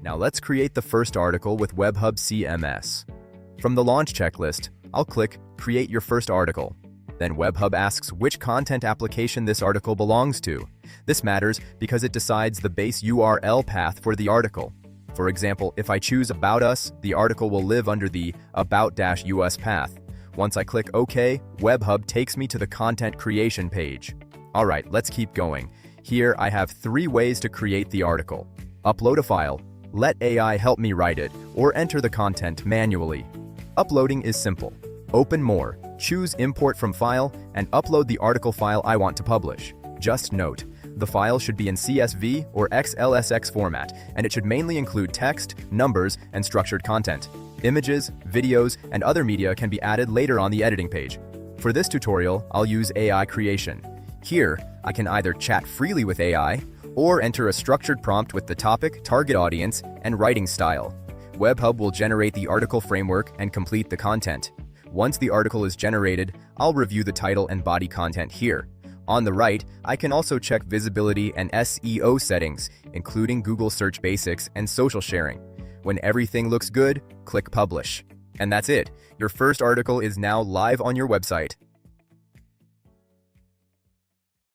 Now let's create the first article with Webhub CMS. From the launch checklist, I'll click Create Your First Article. Then Webhub asks which content application this article belongs to. This matters because it decides the base URL path for the article. For example, if I choose About Us, the article will live under the About-US path. Once I click OK, Webhub takes me to the content creation page. Alright, let's keep going. Here I have 3 ways to create the article. Upload a file, let AI help me write it, or enter the content manually. Uploading is simple. Open More, choose Import from File, and upload the article file I want to publish. Just note, the file should be in CSV or XLSX format, and it should mainly include text, numbers, and structured content. Images, videos, and other media can be added later on the editing page. For this tutorial, I'll use AI creation. Here, I can either chat freely with AI, or enter a structured prompt with the topic, target audience, and writing style. Webhub will generate the article framework and complete the content. Once the article is generated, I'll review the title and body content here. On the right, I can also check visibility and SEO settings, including Google Search Basics and social sharing. When everything looks good, click Publish. And that's it. Your first article is now live on your website.